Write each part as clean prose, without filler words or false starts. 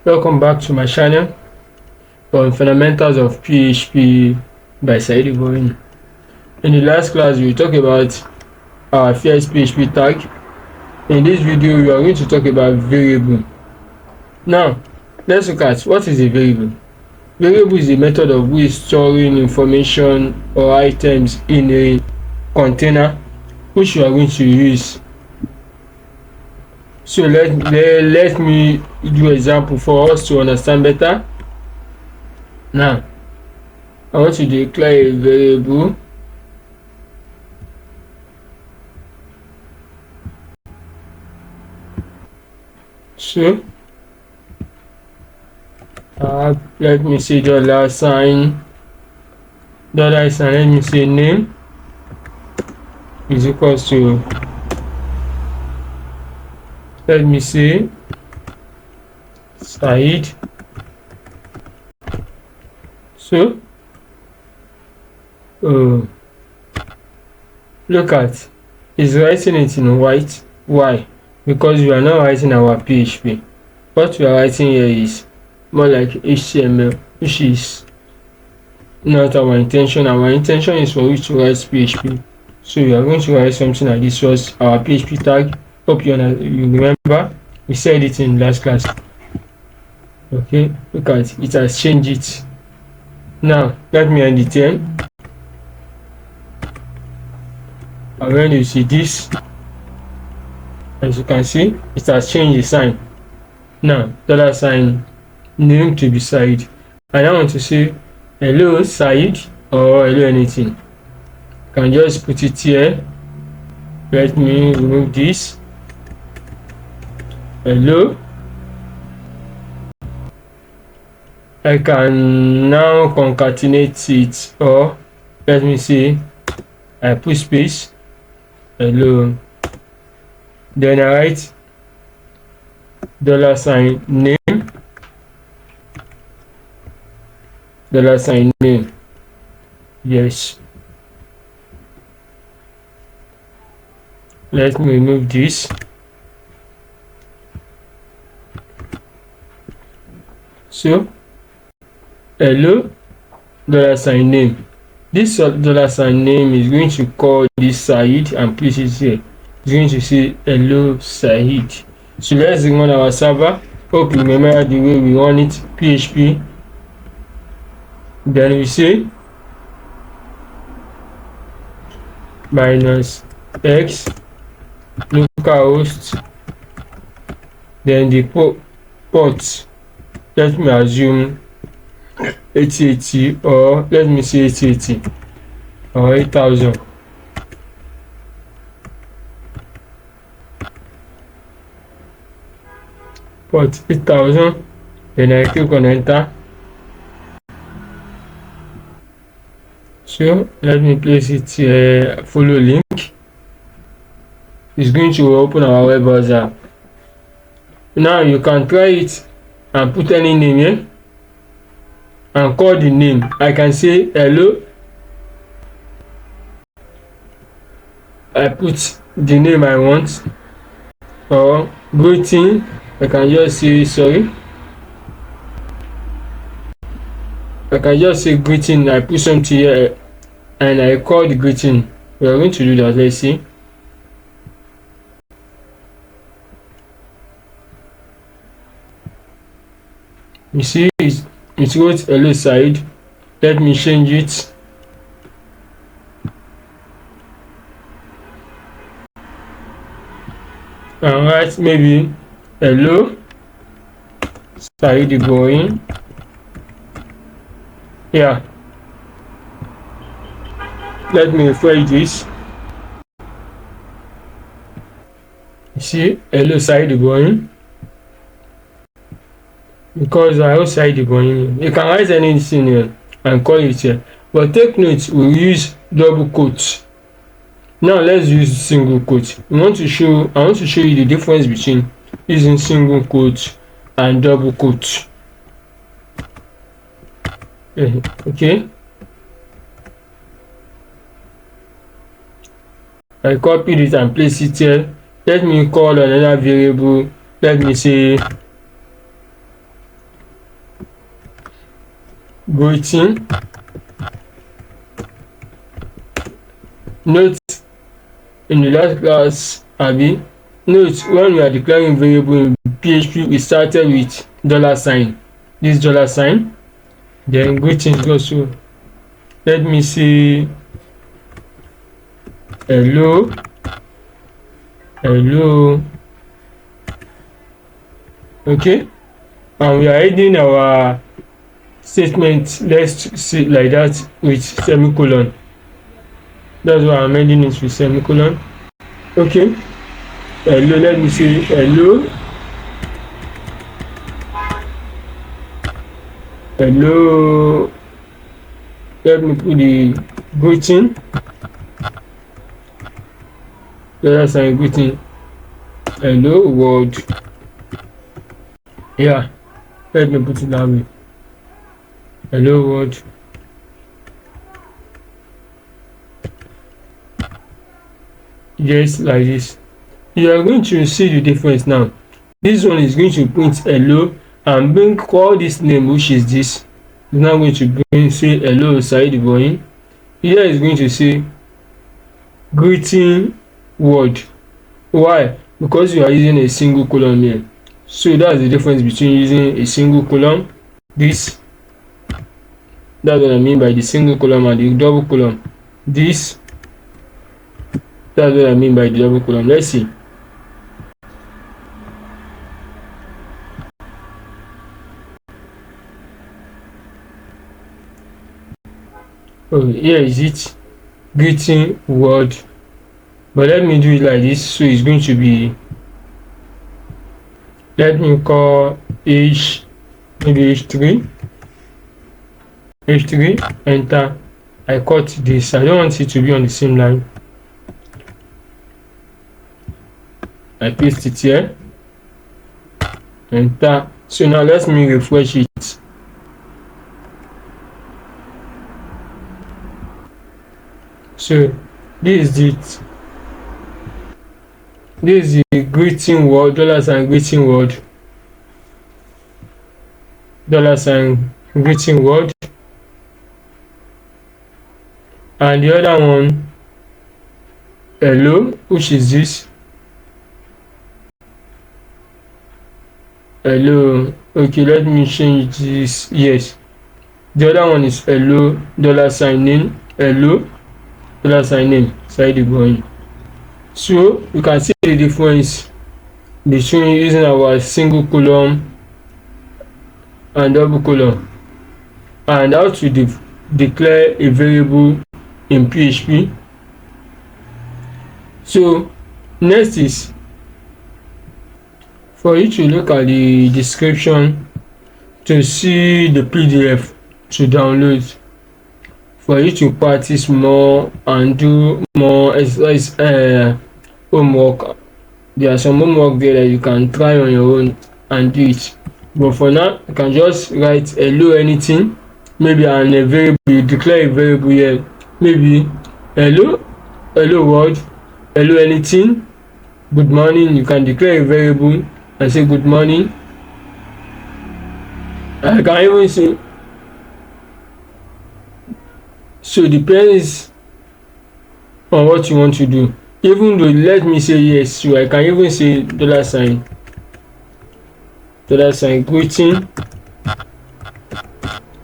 Welcome back to my channel on fundamentals of PHP by Saidi Boring. In the last class we talked about our first PHP tag. In this video we are going to talk about variable. Now let's look at what is a variable. Variable is a method of which storing information or items in a container which you are going to use. So let me do an example for us to understand better. Now I want to declare a variable. So let me say dollar sign, let me say name is equals to, let me say Said. So look at, it's writing it in white. Why? Because we are not writing our PHP. What we are writing here is more like HTML, which is not our intention. Our intention is for you to write PHP. So we are going to write something like this was our PHP tag. Hope you remember we said it in last class. Okay, look at it, has changed it. Now let me end the term. And when you see this, as you can see, it has changed the sign. Now dollar sign name to be Said, and I want to say hello Said or hello anything. I can just put it here. Let me remove this. Hello. I can now concatenate it, or let me see, I put space, hello, then I write dollar sign name, dollar sign name. Yes, let me remove this. So hello dollar sign name. This dollar sign name is going to call this Said and place it here. It's going to say hello Said. So let's run our server. Hope you remember the way we run it. PHP, then we say -x localhost, then the port, let me assume 8080, or let me say 8080 or 8000. Port 8000, then I click on enter. So let me place it here, follow link. It's going to open our web browser. Now you can try it and put any name here and call the name. I can say hello. I put the name I want, or greeting. I can just say sorry. I can just say greeting. I put something here and I call the greeting. We are going to do that. Let's see. You see it wrote hello Said. Let me change it. And write maybe hello Said going. Yeah. Let me refresh this. You see hello Said going. Because I also Said going. You can write anything here and call it here. But take note, we use double quotes. Now let's use single quote. I want to show you the difference between using single quote and double quote. Okay. I copied it and place it here. Let me call another variable. Let me say greeting. Note in the last class, abi, note when we are declaring variable in PHP, we started with $sign. This $sign. Then greetings also. Let me see. Hello. Hello. Okay. And we are ending our statement, let's see like that, with semicolon. That's why I'm ending it with semicolon. Okay. Hello, let me say hello. Hello. Let me put the greeting. $sign greeting. Hello world. Yeah. Let me put it that way. Hello world. Yes, like this. You are going to see the difference now. This one is going to print hello and bring all this name, which is this. It's now going to bring say hello Said Ibrahim. Here is going to say greeting word. Why? Because you are using a single column here. So that's the difference between using a single column. This, that's what I mean by the single column, and the double column. This, that's what I mean by the double column. Let's see. Oh, here is it. Greeting word. But let me do it like this. So it's going to be, let me call maybe h3, enter. I cut this. I don't want it to be on the same line. I paste it here, enter. So now let me refresh it. So this is it. This is the greeting word, $sign greeting word, $sign greeting word, and the other one hello, which is this. Hello. Okay, let me change this. Yes, the other one is hello, $sign name, hello, $sign name, Said Ibrahim. So you can see the difference between using our single column and double column, and how to declare a variable in PHP. So next is for you to look at the description to see the PDF to download, for you to practice more and do more exercise, homework. There are some homework there that you can try on your own and do it. But for now, you can just write hello anything, maybe and a variable, you declare a variable here, maybe hello world, hello anything, good morning. You can declare a variable and say good morning. I can even say, so it depends on what you want to do. Even though, let me say yes, so I can even say $sign greeting.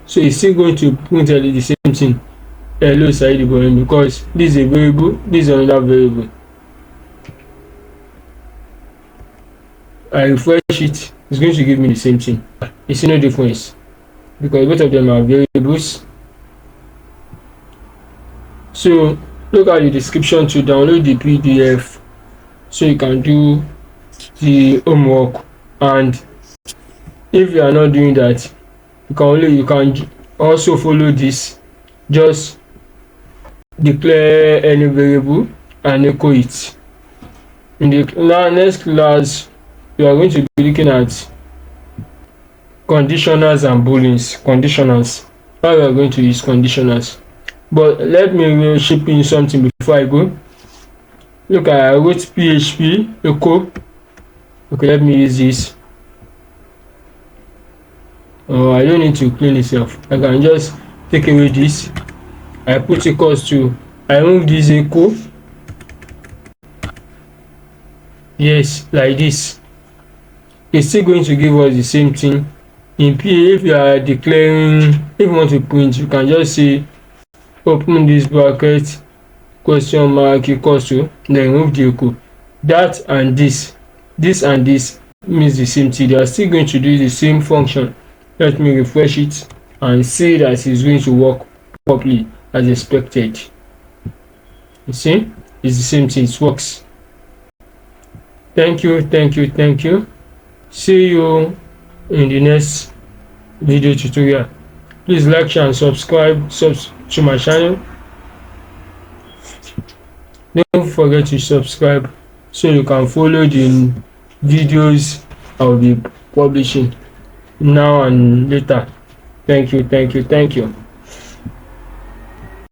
So it's still going to print the same thing, hello Said Ibrahim, because this is a variable, this is another variable. I refresh it, it's going to give me the same thing. You see no difference because both of them are variables. So look at the description to download the PDF so you can do the homework. And if you are not doing that, you can also follow this. Just declare any variable and echo it. In the next class, we are going to be looking at conditionals and booleans. Conditionals, how we are going to use conditionals. But let me ship in something before I go. Look, I wrote PHP echo. Okay, let me use this. or I don't need to clean itself. I can just take away this. I put equals to, I remove this echo, yes, like this. It's still going to give us the same thing. In PA, if you are declaring, if you want to print, you can just say open this bracket, question mark equals to, then remove the echo. That and this and this means the same thing. They are still going to do the same function. Let me refresh it and see that it's going to work properly as expected. You see, it's the same thing, it works. Thank you. See you in the next video tutorial. Please like, share and subscribe to my channel. Don't forget to subscribe so you can follow the videos I will be publishing now and later. Thank you.